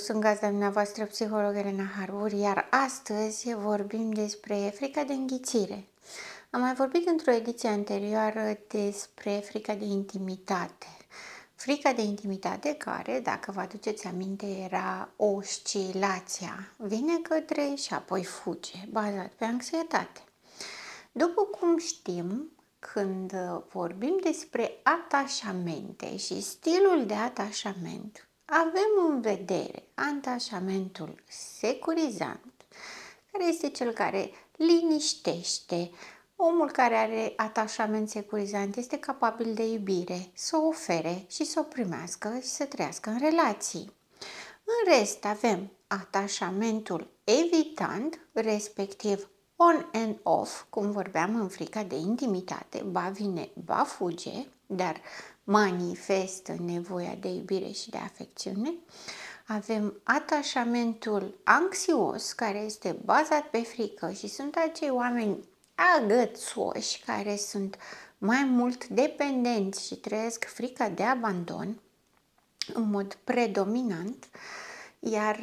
sunt gazda dumneavoastră, psiholog Elena Harur, iar astăzi vorbim despre frica de înghițire. Am mai vorbit într-o ediție anterioară despre frica de intimitate. Frica de intimitate care, dacă vă aduceți aminte, era oscilația. Vine către și apoi fuge, bazat pe anxietate. După cum știm, când vorbim despre atașamente și stilul de atașament, avem în vedere atașamentul securizant, care este cel care liniștește. Omul care are atașament securizant este capabil de iubire, să o ofere și să o primească și să trăiască în relații. În rest avem atașamentul evitant, respectiv on and off, cum vorbeam în frica de intimitate, ba vine, ba fuge, dar manifestă nevoia de iubire și de afecțiune. Avem atașamentul anxios, care este bazat pe frică și sunt acei oameni agățoși care sunt mai mult dependenți și trăiesc frica de abandon în mod predominant, iar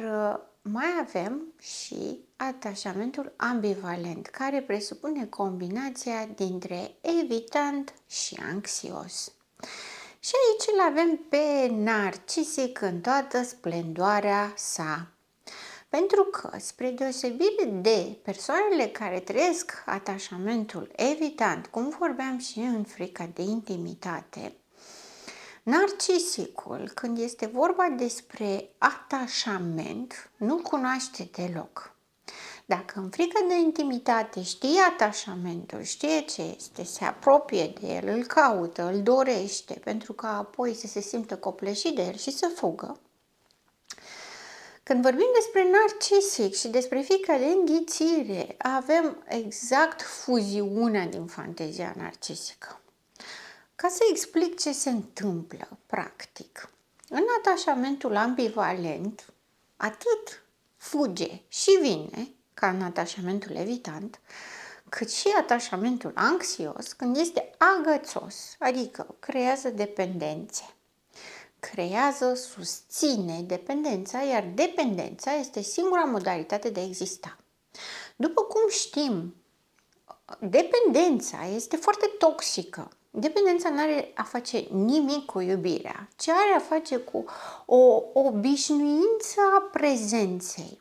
mai avem și atașamentul ambivalent, care presupune combinația dintre evitant și anxios. Și aici îl avem pe narcisic în toată splendoarea sa. Pentru că, spre deosebire de persoanele care trăiesc atașamentul evitant, cum vorbeam și în frica de intimitate, narcisicul, când este vorba despre atașament, nu-l cunoaște deloc. Dacă în frică de intimitate știe atașamentul, știe ce este, se apropie de el, îl caută, îl dorește, pentru că apoi să se simtă copleșit de el și să fugă. Când vorbim despre narcisic și despre frica de înghițire, avem exact fuziunea din fantezia narcisică. Ca să explic ce se întâmplă, practic, în atașamentul ambivalent, atât fuge și vine, ca în atașamentul evitant, cât și atașamentul anxios, când este agățos, adică creează dependențe. Susține dependența, iar dependența este singura modalitate de a exista. După cum știm, dependența este foarte toxică. Dependența nu are a face nimic cu iubirea, ci are a face cu o obișnuință a prezenței.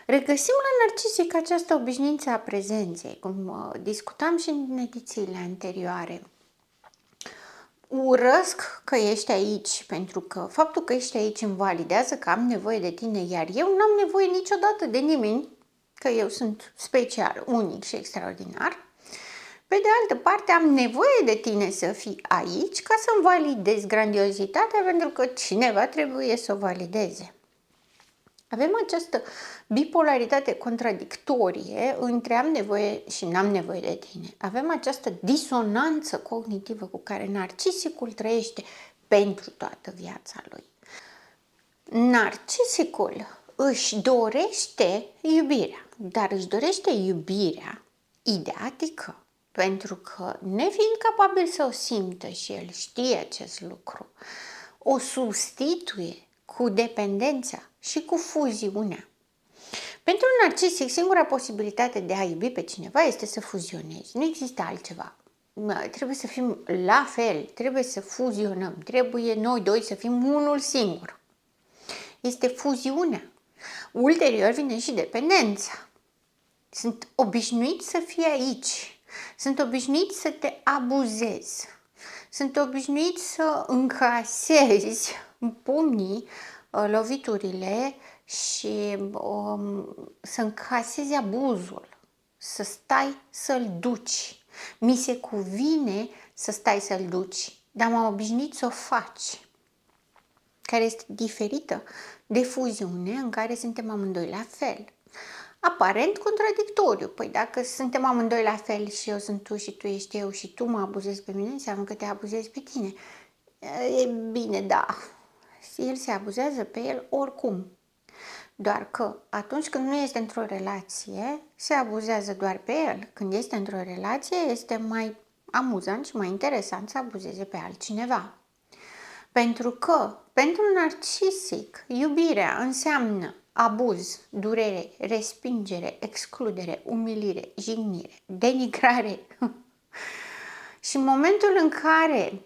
Regăsim la narcisic această obișnuință a prezenței, cum discutam și în edițiile anterioare. Urăsc că ești aici, pentru că faptul că ești aici îmi validează că am nevoie de tine, iar eu n-am nevoie niciodată de nimeni, că eu sunt special, unic și extraordinar. Pe de altă parte, am nevoie de tine să fii aici ca să-mi validezi grandiozitatea, pentru că cineva trebuie să o valideze. Avem această bipolaritate contradictorie între am nevoie și n-am nevoie de tine. Avem această disonanță cognitivă cu care narcisicul trăiește pentru toată viața lui. Narcisicul își dorește iubirea, dar își dorește iubirea ideatică, pentru că, nefiind capabil să o simtă și el știe acest lucru, o substituie cu dependența și cu fuziunea. Pentru un narcisic, singura posibilitate de a iubi pe cineva este să fuzionezi. Nu există altceva. Trebuie să fim la fel, trebuie să fuzionăm, trebuie noi doi să fim unul singur. Este fuziunea. Ulterior vine și dependența. Sunt obișnuit să fii aici. Sunt obișnuit să te abuzez. Sunt obișnuit să încasezi pumnii, loviturile și să încasezi abuzul, să stai să-l duci. Mi se cuvine să stai să-l duci, dar m-am obișnuit să o faci, care este diferită de fuziune în care suntem amândoi la fel. Aparent contradictoriu. Păi dacă suntem amândoi la fel și eu sunt tu și tu ești eu și tu mă abuzezi pe mine, înseamnă că te abuzezi pe tine. E bine, da. El se abuzează pe el oricum. Doar că atunci când nu este într-o relație, se abuzează doar pe el. Când este într-o relație, este mai amuzant și mai interesant să abuzeze pe altcineva. Pentru că, pentru un narcisic, iubirea înseamnă abuz, durere, respingere, excludere, umilire, jignire, denigrare. Și în momentul în care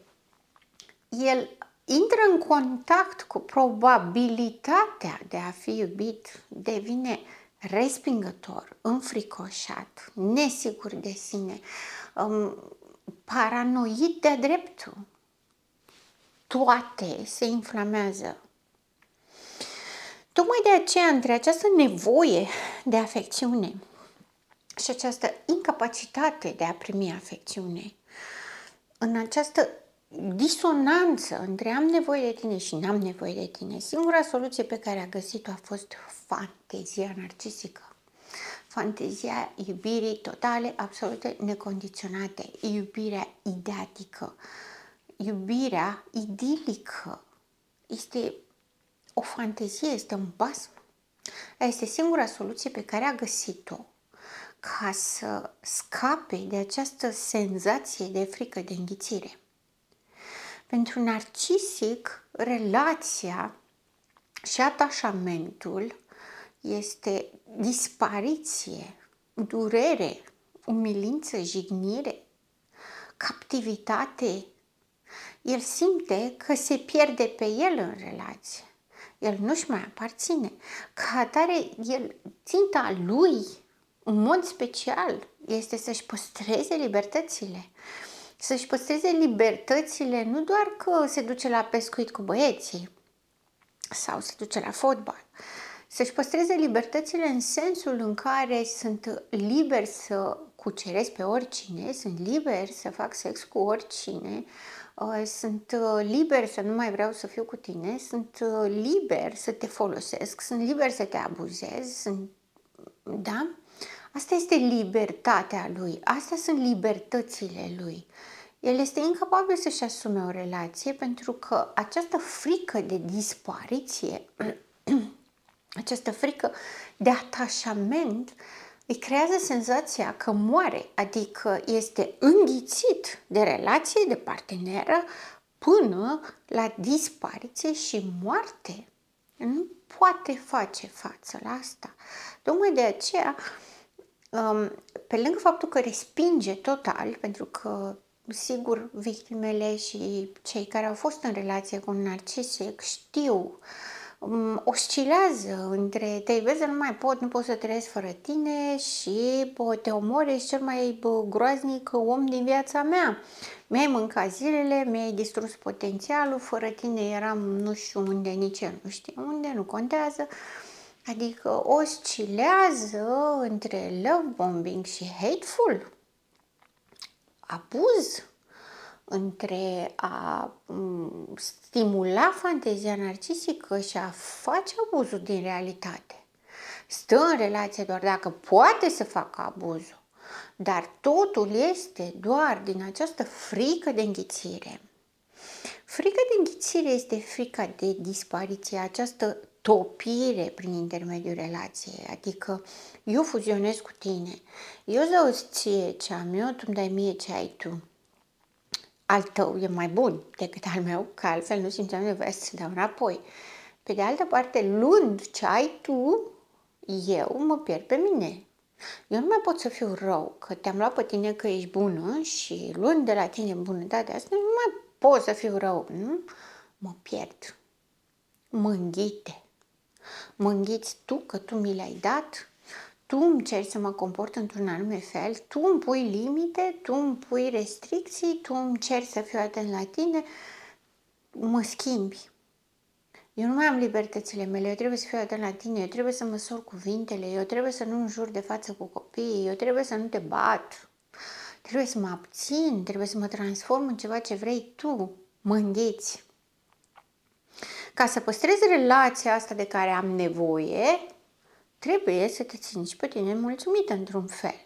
el intră în contact cu probabilitatea de a fi iubit, devine respingător, înfricoșat, nesigur de sine, paranoid de-a dreptul. Toate se inflamează. Tocmai de aceea, între această nevoie de afecțiune și această incapacitate de a primi afecțiune, în această disonanță între am nevoie de tine și n-am nevoie de tine, singura soluție pe care a găsit-o a fost fantezia narcisică. Fantezia iubirii totale, absolute, necondiționate, iubirea ideatică, iubirea idilică. Este o fantezie, este un basm. Este singura soluție pe care a găsit-o ca să scape de această senzație de frică, de înghițire. Pentru narcisic, relația și atașamentul este dispariție, durere, umilință, jignire, captivitate. El simte că se pierde pe el în relație. El nu-și mai aparține. Ca atare, ținta lui, în mod special, este să-și păstreze libertățile. Să-și păstreze libertățile nu doar că se duce la pescuit cu băieții sau se duce la fotbal. Să-și păstreze libertățile în sensul în care sunt liber să cuceresc pe oricine, sunt liber să fac sex cu oricine, sunt liber să nu mai vreau să fiu cu tine, sunt liber să te folosesc, sunt liber să te abuzez, da? Asta este libertatea lui, astea sunt libertățile lui. El este incapabil să-și asume o relație pentru că această frică de dispariție, această frică de atașament îi creează senzația că moare, adică este înghițit de relație, de parteneră, până la dispariție și moarte. Nu poate face față la asta. Tocmai de aceea, pe lângă faptul că respinge total, pentru că sigur, victimele și cei care au fost în relație cu un narcisic știu, oscilează între te iubesc, nu mai pot, nu pot să trăiesc fără tine și te omor, ești cel mai groaznic om din viața mea. Mi-ai mâncat zilele, mi-ai distrus potențialul, fără tine eram nu știu unde, nici el nu știu unde, nu contează. Adică oscilează între love bombing și hateful, abuz, între a stimula fantezia narcisică și a face abuzul din realitate. Stă în relație doar dacă poate să facă abuzul, dar totul este doar din această frică de înghițire. Frica de înghițire este frica de dispariție, această topire prin intermediul relației, adică eu fuzionez cu tine, eu dau ție ce am eu, tu îmi dai mie ce ai tu. Al tău e mai bun decât al meu, că altfel nu simțeam nevoia să dau înapoi. Pe de altă parte, luând ce ai tu, eu mă pierd pe mine. Eu nu mai pot să fiu rău, că te-am luat pe tine că ești bună și luând de la tine bunătatea asta, nu mai pot să fiu rău, nu? Mă pierd. Mă înghite. Mă înghiți tu că tu mi le-ai dat, tu îmi ceri să mă comport într-un anume fel, tu îmi pui limite, tu îmi pui restricții, tu îmi ceri să fiu atent la tine, mă schimbi. Eu nu mai am libertățile mele, eu trebuie să fiu atent la tine, eu trebuie să măsor cuvintele, eu trebuie să nu înjur de față cu copiii, eu trebuie să nu te bat, trebuie să mă abțin, trebuie să mă transform în ceva ce vrei tu, mă înghiți. Ca să păstrez relația asta de care am nevoie, trebuie să te țin și pe tine mulțumită într-un fel.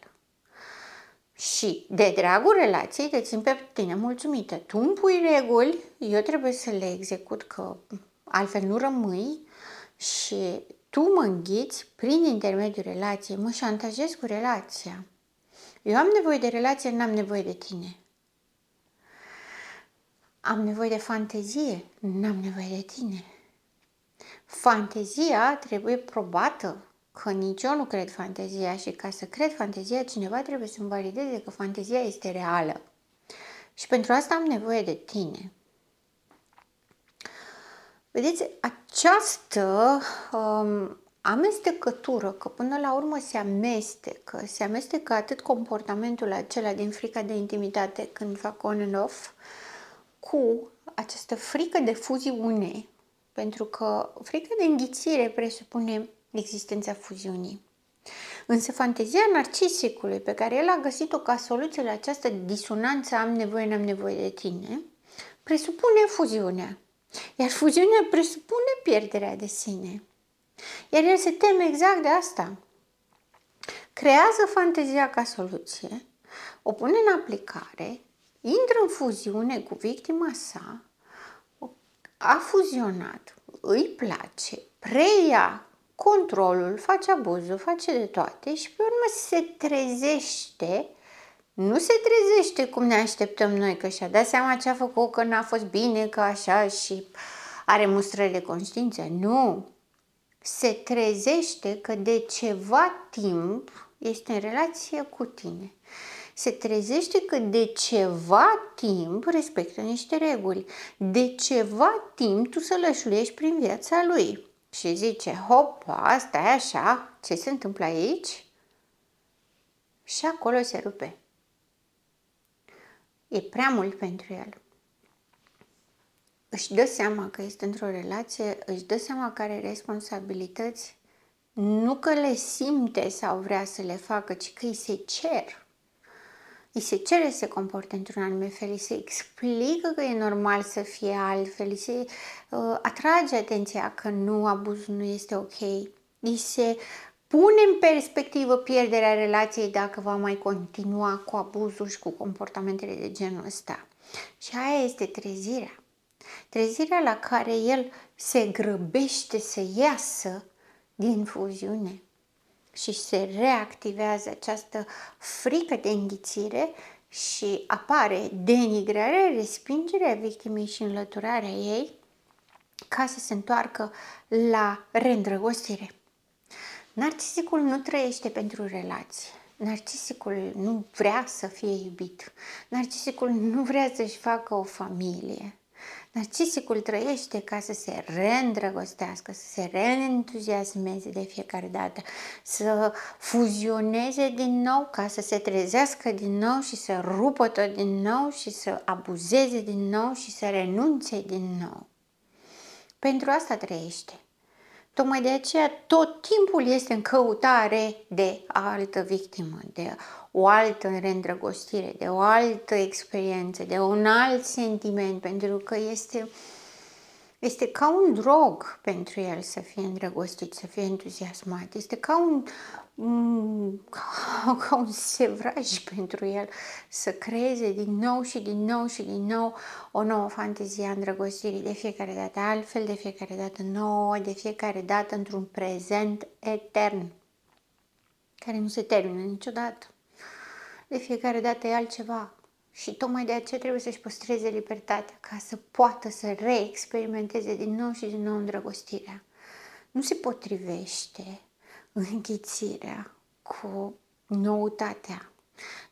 Și de dragul relației te țin pe tine mulțumită. Tu îmi pui reguli, eu trebuie să le execut, că altfel nu rămâi și tu mă înghiți prin intermediul relației, mă șantajezi cu relația. Eu am nevoie de relație, n-am nevoie de tine. Am nevoie de fantezie, n-am nevoie de tine. Fantezia trebuie probată, că nici eu nu cred fantezia și ca să cred fantezia, cineva trebuie să-mi valideze că fantezia este reală. Și pentru asta am nevoie de tine. Vedeți, această amestecătură, că până la urmă se amestecă atât comportamentul acela din frica de intimitate când fac on and off, cu această frică de fuziune, pentru că frica de înghițire presupune existența fuziunii. Însă fantezia narcisicului, pe care el a găsit-o ca soluție la această disonanță am nevoie, n-am nevoie de tine, presupune fuziunea. Iar fuziunea presupune pierderea de sine. Iar el se teme exact de asta. Creează fantezia ca soluție, o pune în aplicare, intră în fuziune cu victima sa, a fuzionat, îi place, preia controlul, face abuzul, face de toate și pe urmă se trezește. Nu se trezește cum ne așteptăm noi, că și-a dat seama ce a făcut, că n-a fost bine, că așa și are mustrări de conștiință. Nu! Se trezește că de ceva timp este în relație cu tine. Se trezește că de ceva timp respectă niște reguli. De ceva timp tu să lășluiești prin viața lui. Și zice, hopa, asta e așa, ce se întâmplă aici? Și acolo se rupe. E prea mult pentru el. Își dă seama că este într-o relație, își dă seama că are responsabilități, nu că le simte sau vrea să le facă, ci că îi se cer. Îi se cere să se comporte într-un anume fel, îi se explică că e normal să fie altfel, îi se atrage atenția că nu, abuzul nu este ok, îi se pune în perspectivă pierderea relației dacă va mai continua cu abuzul și cu comportamentele de genul ăsta. Și aia este trezirea. Trezirea la care el se grăbește să iasă din fuziune și se reactivează această frică de înghițire și apare denigrarea, respingerea victimei și înlăturarea ei ca să se întoarcă la reîndrăgostire. Narcisicul nu trăiește pentru relație. Narcisicul nu vrea să fie iubit. Narcisicul nu vrea să-și facă o familie. Narcisicul trăiește ca să se reîndrăgostească, să se reîntuziasmeze de fiecare dată, să fuzioneze din nou, ca să se trezească din nou și să rupă tot din nou și să abuzeze din nou și să renunțe din nou. Pentru asta trăiește. Tocmai de aceea tot timpul este în căutare de altă victimă, de o altă reîndrăgostire, de o altă experiență, de un alt sentiment, pentru că este ca un drog pentru el să fie îndrăgostit, să fie entuziasmat. Este ca un sevraj pentru el să creeze din nou și din nou și din nou o nouă fantezie a îndrăgostirii, de fiecare dată altfel, de fiecare dată nouă, de fiecare dată într-un prezent etern, care nu se termină niciodată. De fiecare dată e altceva. Și tocmai de aceea trebuie să-și păstreze libertatea ca să poată să reexperimenteze din nou și din nou îndrăgostirea. Nu se potrivește înghițirea cu noutatea.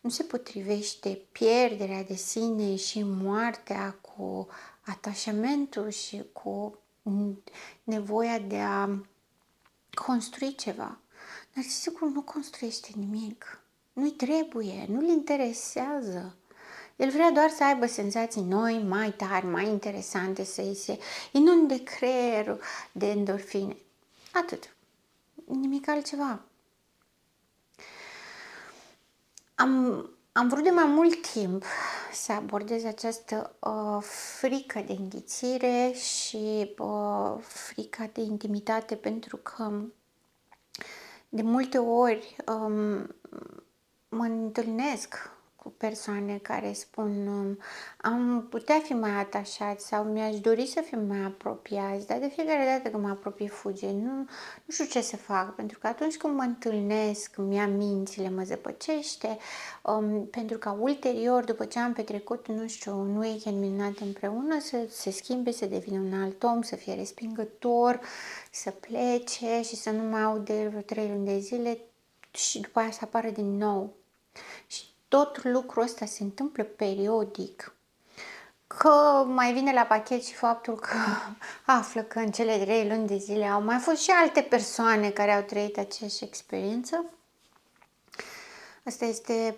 Nu se potrivește pierderea de sine și moartea cu atașamentul și cu nevoia de a construi ceva. Narcisicul nu construiește nimic. Nu-i trebuie, nu-l interesează. El vrea doar să aibă senzații noi, mai tari, mai interesante, să-i se inunde creierul de endorfine. Atât. Nimic altceva. Am vrut de mai mult timp să abordez această frică de înghițire și frica de intimitate, pentru că de multe ori mă întâlnesc cu persoane care spun am putea fi mai atașați sau mi-aș dori să fim mai apropiați, dar de fiecare dată când mă apropie fuge. Nu știu ce să fac, pentru că atunci când mă întâlnesc, îmi ia mințile, mă zăpăcește, pentru că ulterior, după ce am petrecut, nu știu, un weekend minunat împreună, să se schimbe, să devină un alt om, să fie respingător, să plece și să nu mai aud de vreo 3 luni de zile și după aia să apară din nou. Și tot lucrul ăsta se întâmplă periodic. Că mai vine la pachet și faptul că află că în cele 3 luni de zile au mai fost și alte persoane care au trăit aceeași experiență. Asta este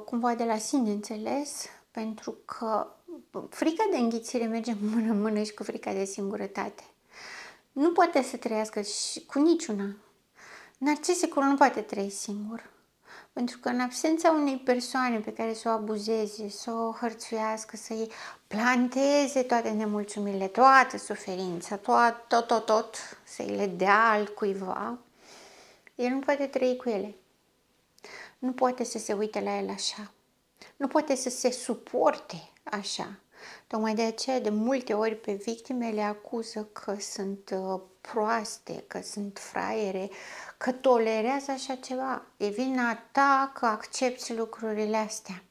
cumva de la sine înțeles, pentru că frica de înghițire merge mână-mână și cu frica de singurătate. Nu poate să trăiască și cu niciuna. Narcisicul nu poate trăi singur. Pentru că în absența unei persoane pe care să o abuzeze, să o hărțuiască, să-i planteze toate nemulțumirile, toată suferința, tot, să-i le dea altcuiva, el nu poate trăi cu ele. Nu poate să se uite la el așa. Nu poate să se suporte așa. Tocmai de aceea, de multe ori, pe victime le acuză că sunt proaste, că sunt fraiere, că tolerează așa ceva. E vina ta că accepti lucrurile astea.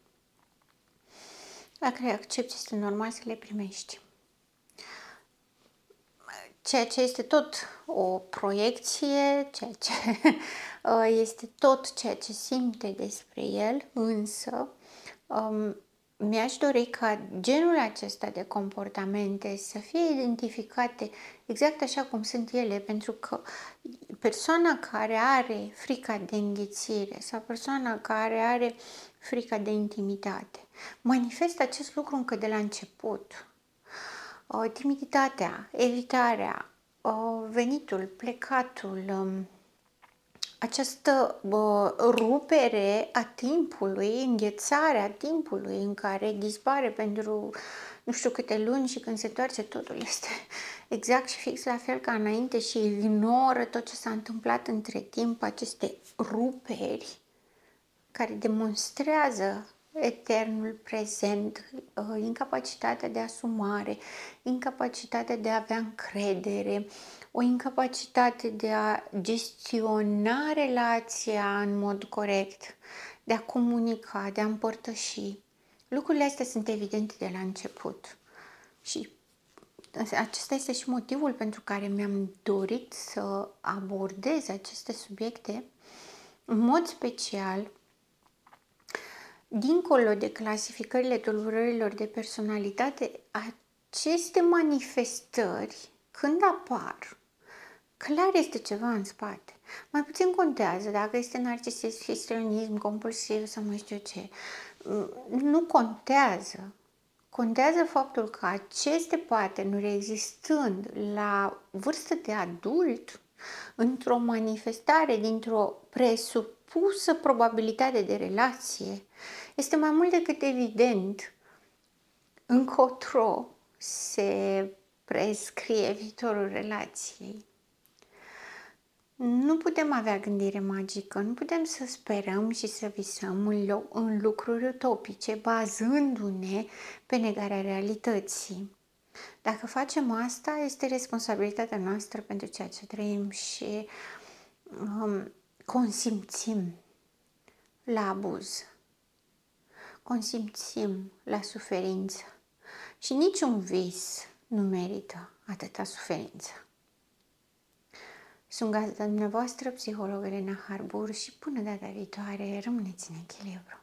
Dacă le accepti, este normal să le primești. Ceea ce este tot o proiecție, ceea ce este tot ceea ce simte despre el, însă mi-aș dori ca genul acesta de comportamente să fie identificate exact așa cum sunt ele, pentru că persoana care are frica de înghițire sau persoana care are frica de intimitate manifestă acest lucru încă de la început. Timiditatea, evitarea, venitul, plecatul, această rupere a timpului, înghețarea timpului în care dispare pentru nu știu câte luni și când se întoarce totul este exact și fix la fel ca înainte și ignoră tot ce s-a întâmplat între timp, aceste ruperi care demonstrează eternul prezent, incapacitatea de asumare, incapacitatea de a avea încredere, o incapacitate de a gestiona relația în mod corect, de a comunica, de a împărtăși. Lucrurile astea sunt evidente de la început. Și acesta este și motivul pentru care mi-am dorit să abordez aceste subiecte în mod special, dincolo de clasificările tulburărilor de personalitate. Aceste manifestări, când apar, clar este ceva în spate. Mai puțin contează dacă este narcisism, histrionism, compulsiv sau mai știu ce. Nu contează. Contează faptul că aceste patternuri, existând la vârstă de adult, într-o manifestare dintr-o presupusă probabilitate de relație, este mai mult decât evident încotro se prescrie viitorul relației. Nu putem avea gândire magică, nu putem să sperăm și să visăm în lucruri utopice, bazându-ne pe negarea realității. Dacă facem asta, este responsabilitatea noastră pentru ceea ce trăim și consimțim la abuz, consimțim la suferință și niciun vis nu merită atâta suferință. Sunt gazda dumneavoastră, psiholog Elena Harbur, și până data viitoare, rămâneți în echilibru.